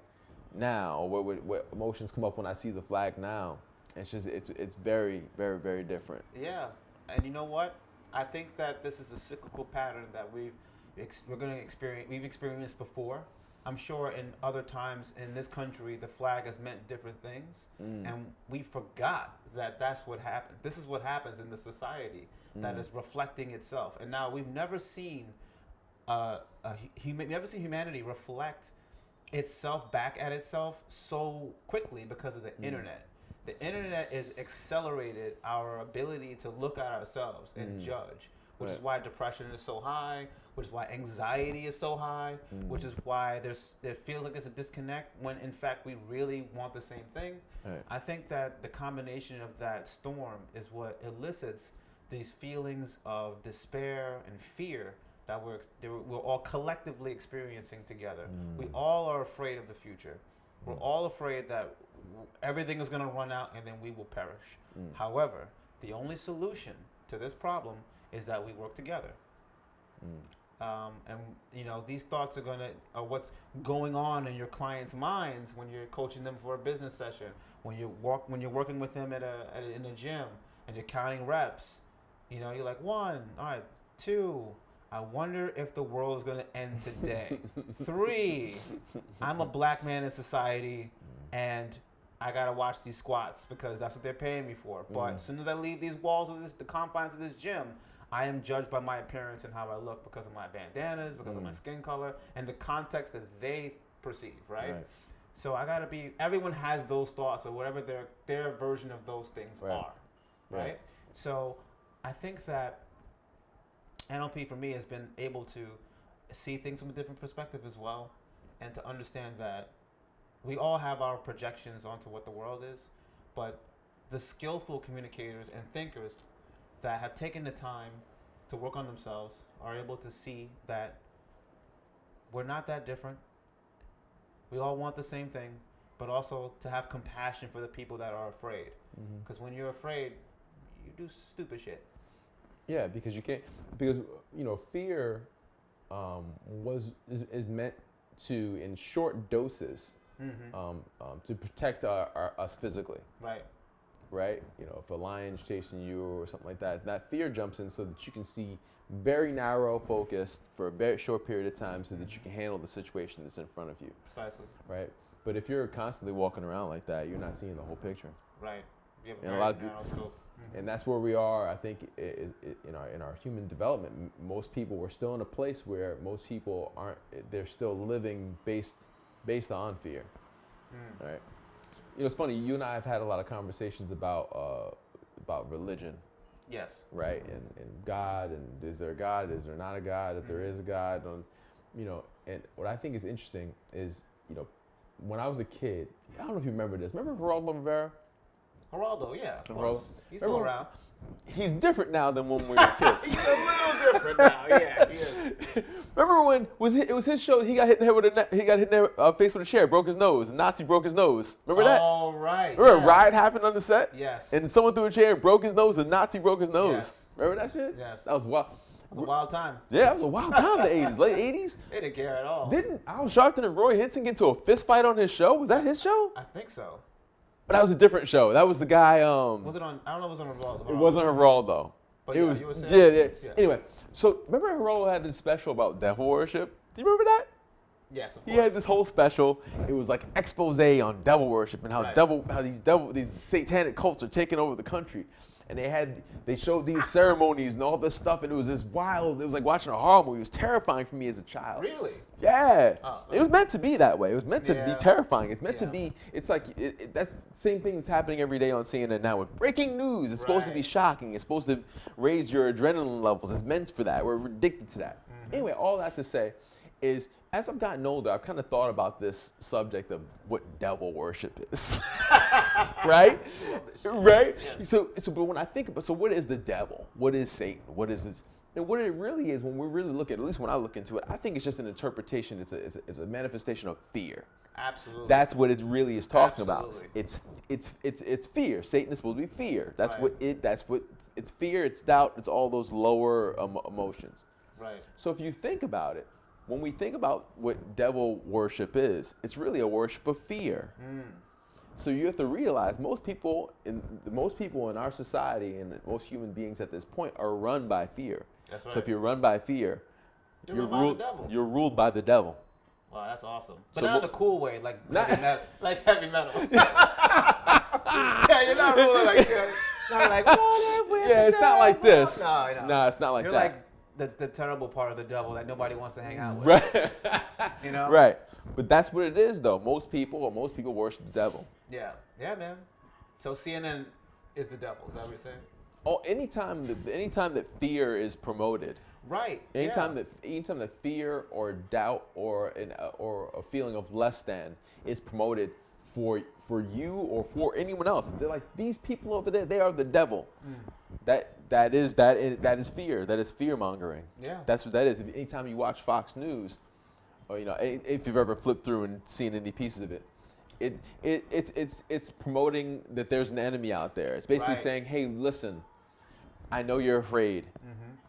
now, or what emotions come up when I see the flag now, it's just, it's very, very, very different. Yeah. And you know what? I think that this is a cyclical pattern that we've experienced before. I'm sure in other times in this country, the flag has meant different things, and we forgot that that's what happened. This is what happens in the society that is reflecting itself. And now we've never seen humanity reflect itself back at itself so quickly because of the internet. The internet has accelerated our ability to look at ourselves and judge, which is why depression is so high, which is why anxiety is so high, which is why it feels like there's a disconnect when in fact we really want the same thing. Right. I think that the combination of that storm is what elicits these feelings of despair and fear that we're all collectively experiencing together. We all are afraid of the future. We're all afraid that everything is going to run out and then we will perish. However, the only solution to this problem is that we work together. And you know, these thoughts are what's going on in your clients' minds when you're coaching them for a business session, when you're working with them in a gym and you're counting reps. You know, you're like, 1, all right, 2, I wonder if the world is going to end today. 3, I'm a black man in society and I got to watch these squats because that's what they're paying me for. But as soon as I leave these walls of the confines of this gym, I am judged by my appearance and how I look because of my bandanas, because of my skin color, and the context that they perceive, right? So I gotta be. Everyone has those thoughts or whatever their version of those things are, right? So I think that NLP for me has been able to see things from a different perspective as well, and to understand that we all have our projections onto what the world is, but the skillful communicators and thinkers that have taken the time to work on themselves are able to see that we're not that different. We all want the same thing, but also to have compassion for the people that are afraid. Because when you're afraid, you do stupid shit. Yeah, because you can't. Because fear is meant to, in short doses, to protect us physically. Right. If a lion's chasing you or something like that, that fear jumps in so that you can see very narrow focused for a very short period of time so that you can handle the situation that's in front of you. Precisely. Right. But if you're constantly walking around like that, you're not seeing the whole picture. Right. You have and a lot of narrow scope. And that's where we are, I think, in our human development. Most people, we're still in a place where most people aren't. They're still living based on fear. Right. It's funny. You and I have had a lot of conversations about religion. Yes. Right. And God. And is there a God? Is there not a God? If there is a God, And what I think is interesting is, when I was a kid, I don't know if you remember this. Remember Geraldo Rivera? Geraldo, yeah. He's still around. He's different now than when we were kids. He's a little different now, yeah. Remember when it was his show? He got hit in the face with a chair, broke his nose. A Nazi broke his nose. Remember that? Oh, right. Remember a riot happened on the set? Yes. And someone threw a chair and broke his nose. A Nazi broke his nose. Yes. Remember that shit? Yes. That was wild. It was a wild time. Yeah, it was a wild time in the 80s, late 80s. They didn't care at all. Didn't Al Sharpton and Roy Hinton get into a fist fight on his show? Was that his show? I think so. But that was a different show. That was the guy. Was it on? I don't know. If it was on Geraldo. It wasn't Geraldo. But it yeah, was. You were saying, yeah. Anyway, so remember Geraldo had this special about devil worship. Do you remember that? Yes, of course. He had this whole special. It was like expose on devil worship and how these satanic cults are taking over the country. And they showed these ceremonies and all this stuff, and it was this wild. It was like watching a horror movie. It was terrifying for me as a child. Really? Yeah. It was meant to be that way. It was meant to be terrifying. It's meant to be. It's like that's the same thing that's happening every day on CNN now with breaking news. It's supposed to be shocking. It's supposed to raise your adrenaline levels. It's meant for that. We're addicted to that. Anyway, all that to say is, as I've gotten older, I've kind of thought about this subject of what devil worship is. Right? Right? Yeah. So but when I think about, so what is the devil? What is Satan? What is this? And what it really is, when we really look at least when I look into it, I think it's just an interpretation. It's a manifestation of fear. Absolutely. That's what it really is talking about. It's fear. Satan is supposed to be fear. That's it's fear, it's doubt, it's all those lower emotions. Right. So if you think about it, when we think about what devil worship is, it's really a worship of fear. So you have to realize most people in our society and most human beings at this point are run by fear. That's right. So if you're run by fear, you're ruled by the devil. Wow, that's awesome. But so not in a cool way, like heavy metal. Yeah, you're not ruling like that. Not like, yeah, it's not like this. No, it's not like you're that. Like the terrible part of the devil that nobody wants to hang out with. Right. Right. But that's what it is, though. Most people worship the devil. Yeah, man. So CNN is the devil. Is that what you're saying? Oh, anytime that fear is promoted. Right. Anytime that fear or doubt or a feeling of less than is promoted for you or for anyone else, they're like, these people over there, they are the devil. That is fear. That is fear mongering. Yeah. That's what that is. Anytime you watch Fox News, or if you've ever flipped through and seen any pieces of it, it's promoting that there's an enemy out there. It's basically saying, hey, listen, I know you're afraid.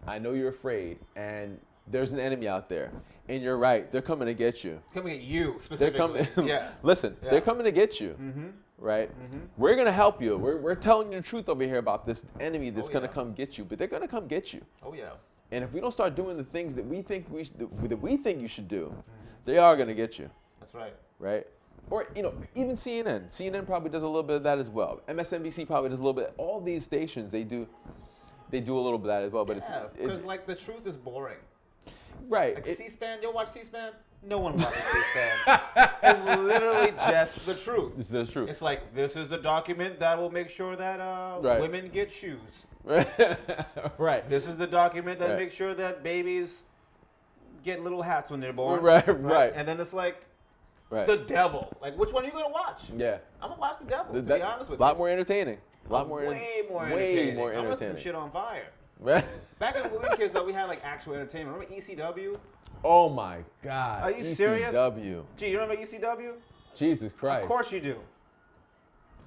I know you're afraid, and there's an enemy out there. And you're right. They're coming to get you. Coming at you specifically. Listen, they're coming to get you. Right? We're going to help you. We're telling you the truth over here about this enemy that's going to come get you, but they're going to come get you. Oh, yeah. And if we don't start doing the things that we think you should do, they are going to get you. That's right. Right? Or, even CNN. CNN probably does a little bit of that as well. MSNBC probably does a little bit. All these stations, they do They do a little bit of that as well, but Yeah, because like the truth is boring. right. Like C-SPAN, you'll watch C-SPAN? No one watches C-SPAN. It's literally just the truth. It's the truth. It's like, this is the document that will make sure that Right. women get shoes. Right. This is the document that Right. makes sure that babies get little hats when they're born. Right. And then it's like, Right. the devil. Like, which one are you going to watch? Yeah. I'm going to watch the devil, to be honest with you. A lot more entertaining. A lot more. Way more Way entertaining. more I want some entertaining. shit on fire. Right. Back when we were kids, though, we had like actual entertainment. Remember ECW? Oh my God. Are you serious? ECW. Gee, you remember ECW? Jesus Christ. Of course you do.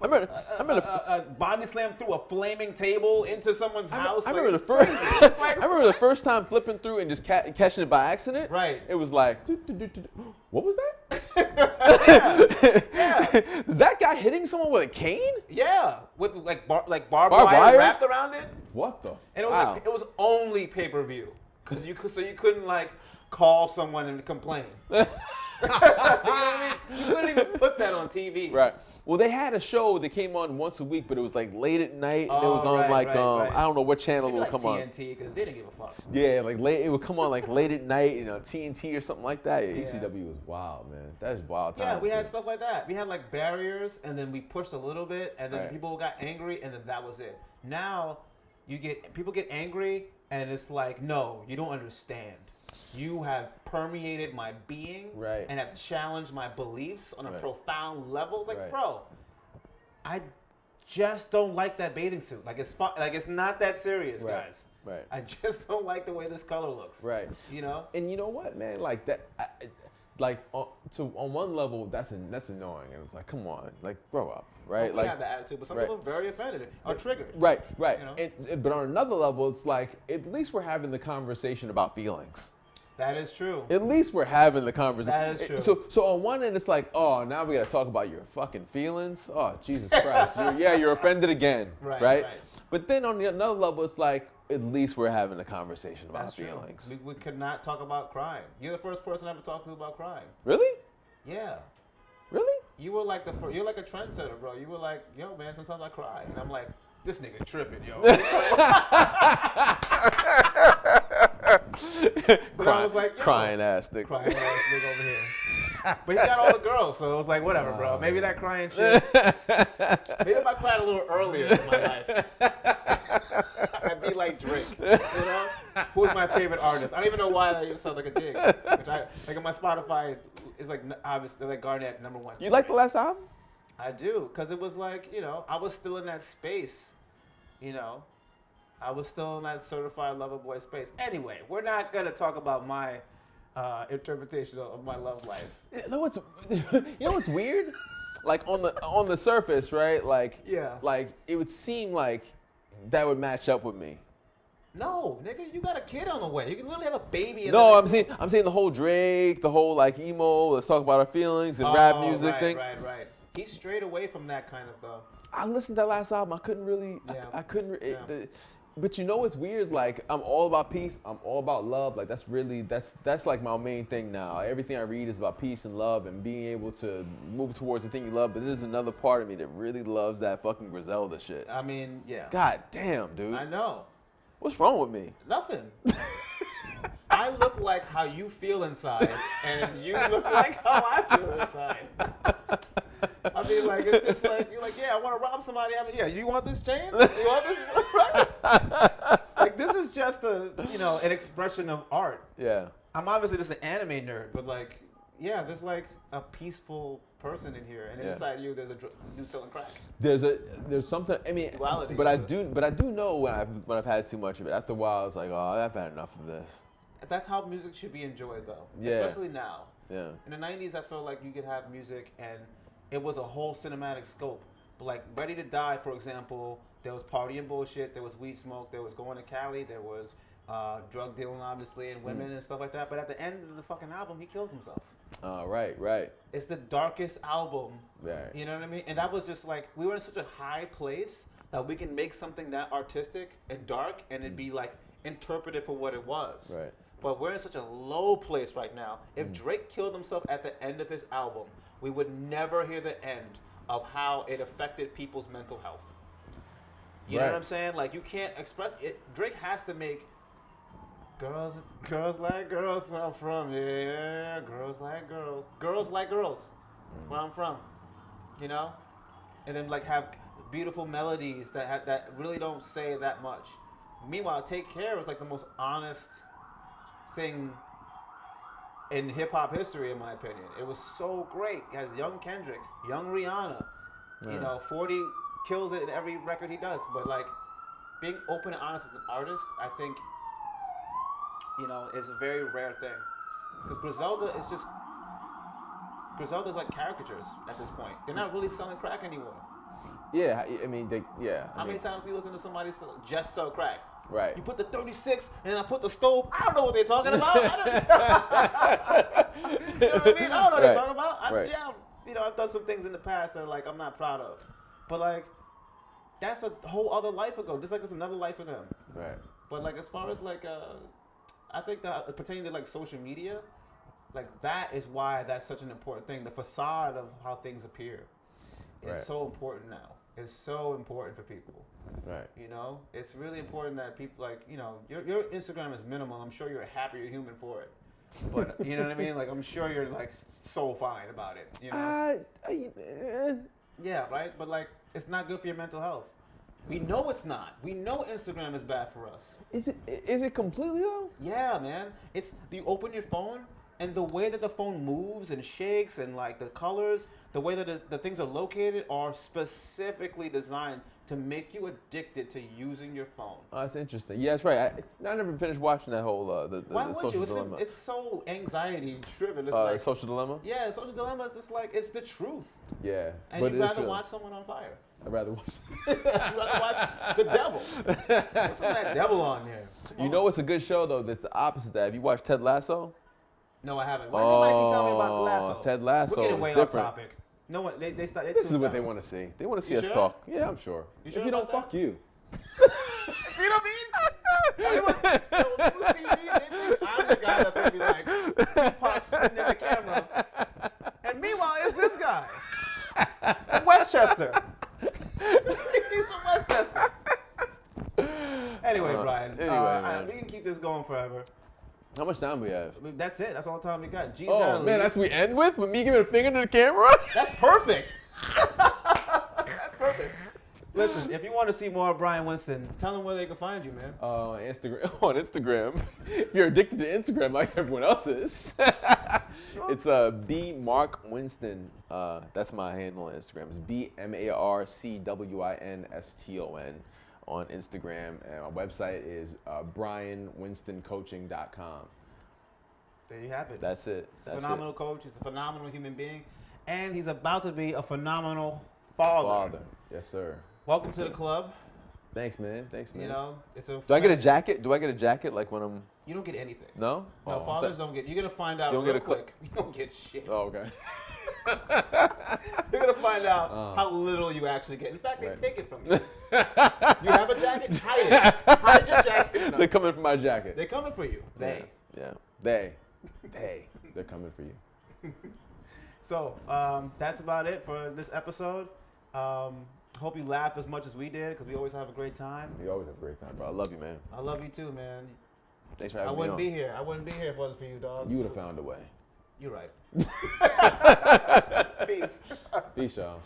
I remember Body slam through a flaming table into someo's house. I like, remember the it's first. crazy. It's like, I remember the first time flipping through and just catching it by accident. Right. It was like, what was that? yeah. Is that guy hitting someone with a cane? Yeah, with like barbed Barbed wire wire? wrapped around it. What the? And it was wow. like, it was only pay-per-view, you couldn't like call someone and complain. You know what I mean? You couldn't even put that on TV. Right. Well, they had a show that came on once a week, but it was like late at night, and it was on right. I don't know what channel Maybe it would like come on. TNT, because they didn't give a fuck. Yeah, like late. It would come on like late at night, TNT or something like that. Yeah, ECW was wild, man. That was wild times. Yeah, we had too. stuff like that. We had like barriers, and then we pushed a little bit, and then Right. people got angry, and then that was it. Now, people get angry, and it's like, no, you don't understand. You have permeated my being, Right. and have challenged my beliefs on a Right. profound level. It's like, Right. bro, I just don't like that bathing suit. Like it's fun. Like it's not that serious, Right. guys. Right. I just don't like the way this color looks. Right. You know. And you know what, man? Like that. On one level, that's annoying, and it's like, come on, like grow up, right? We like have the attitude, but some right. people are very offended or triggered. Right. You know? But on another level, it's like at least we're having the conversation about feelings. That is true. At least we're having the conversation. That is true. So on one end, it's like, oh, now we got to talk about your fucking feelings. Oh, Jesus Christ. You're offended again. Right. But then on the another level, it's like, at least we're having a conversation about That's feelings. True. We could not talk about crying. You're the first person I ever talked to about crying. Really? Yeah. Really? You were like you're like a trendsetter, bro. You were like, yo, man, sometimes I cry. And I'm like, this nigga tripping, yo. But I was like, yo, crying ass nigga. Crying ass nigga over here. But he got all the girls, so it was like, whatever, bro. Maybe that crying shit. Maybe if I cried a little earlier in my life, I'd be like Drake. You know? Who's my favorite artist? I don't even know why that even sounds like a dig. Which like on my Spotify, it's like obviously like Garnett #1. You like the last album? I do, because it was like, I was still in that space, I was still in that certified lover boy space. Anyway, we're not going to talk about my interpretation of my love life. You know what's weird? Like on the surface, right? Like, Yeah. like it would seem like that would match up with me. No, nigga, you got a kid on the way. You can literally have a baby. No, I'm saying the whole Drake, the whole like emo, let's talk about our feelings and rap music thing. Right. He's strayed away from that kind of I listened to that last album. I couldn't really. Yeah. I couldn't. Yeah. But you know what's weird? Like I'm all about peace. I'm all about love. Like that's like my main thing now. Everything I read is about peace and love and being able to move towards the thing you love. But there's another part of me that really loves that fucking Griselda shit. I mean, yeah. God damn, dude. I know. What's wrong with me? Nothing. I look like how you feel inside, and you look like how I feel inside. I mean, like, it's just like, you're like, yeah, I want to rob somebody. I mean, yeah, you want this chain? You want this? Right? Like, this is just an expression of art. Yeah. I'm obviously just an anime nerd, but like, yeah, there's like a peaceful person in here, and inside you, there's a dude selling crack. There's something. I mean, Duality but I do know when I've had too much of it. After a while, I was like, oh, I've had enough of this. That's how music should be enjoyed, though. Yeah. Especially now. Yeah. In the 90s, I felt like you could have music and it was a whole cinematic scope. But like Ready to Die, for example, there was partying bullshit, there was weed smoke, there was going to Cali, there was drug dealing, obviously, and women and stuff like that. But at the end of the fucking album, he kills himself. Right. It's the darkest album. Right. You know what I mean? And that was just like, we were in such a high place that we can make something that artistic and dark and it'd be like interpreted for what it was. Right. But we're in such a low place right now. If Drake killed himself at the end of his album, we would never hear the end of how it affected people's mental health. You know what I'm saying? Like, you can't express it. Drake has to make girls like girls where I'm from. Yeah, girls like girls. Girls like girls where I'm from. You know? And then, like, have beautiful melodies that really don't say that much. Meanwhile, Take Care was like the most honest thing in hip hop history, in my opinion. It was so great. It has young Kendrick, young Rihanna. You know, 40 kills it in every record he does. But like, being open and honest as an artist, I think, you know, is a very rare thing. Because Griselda's like caricatures at this point. They're not really selling crack anymore. Yeah, I mean, How many times do you listen to somebody just sell crack? Right. You put the 36 and I put the stove. I don't know what they're talking about. You know what I mean? I don't know what they're talking about. Yeah, you know, I've done some things in the past that like I'm not proud of, but like that's a whole other life ago. Just like it's another life for them. Right. But like as far as like I think that pertaining to like social media, like that is why that's such an important thing. The facade of how things appear is so important now. It's so important for people. Right. You know, it's really important that people like, you know, your Instagram is minimal. I'm sure you're a happier human for it. But you know what I mean? Like, I'm sure you're like so fine about it. You know? Yeah, right. But like, it's not good for your mental health. We know it's not. We know Instagram is bad for us. Is it completely though? Yeah, man. It's you open your phone and the way that the phone moves and shakes and like the colors, the way that the things are located are specifically designed to make you addicted to using your phone. Oh, that's interesting. Yeah, that's right. I never finished watching that whole the social dilemma. It's so anxiety driven. It's like social dilemma. Yeah, social dilemma is just like it's the truth. Yeah, and you'd rather watch someone on fire. I'd rather watch. You'd rather watch the devil. Put some of that devil on there. You know what's a good show though? That's the opposite of that. Have you watched Ted Lasso? No, I haven't. Why does everybody keep telling me about Lasso? Ted Lasso We're getting way is different. off topic. No one. They start. This is what they want to see. They want to see us talk. Yeah, I'm sure. You sure if you don't, about fuck you. You know what I mean? When people see me, they think I'm the guy that's gonna be like Tupac sitting in the camera, and meanwhile it's this guy in Westchester. He's from Westchester. Anyway, Bryan. Man. We can keep this going forever. How much time we have? That's it. That's all the time we got. G's Oh man, that's what we end with me giving a finger to the camera. That's perfect. That's perfect. Listen, if you want to see more of Bryan Winston, tell them where they can find you, man. On Instagram. If you're addicted to Instagram like everyone else is, it's B Mark Winston. That's my handle on Instagram. It's BMarcWinston on Instagram, and my website is BryanWinstonCoaching.com. There you have it. That's it. He's a phenomenal coach. He's a phenomenal human being, and he's about to be a phenomenal father. Yes, sir. Welcome to the club. Thanks, man. You know, it's a. Do I get a jacket? Do I get a jacket like when I'm? You don't get anything. No. No, fathers don't get. You're gonna find out real quick. You don't get shit. Oh, okay. You're gonna find out how little you actually get. In fact, they take it from you. You have a jacket? Hide it. Hide your jacket. No. They're coming for my jacket. They're coming for you. They're coming for you. So that's about it for this episode. Hope you laughed as much as we did because we always have a great time. We always have a great time, bro. I love you, man. I love you too, man. Thanks for having me on. I wouldn't be here if it wasn't for you, dog. You would have found a way. You're right. Peace. Peace, y'all.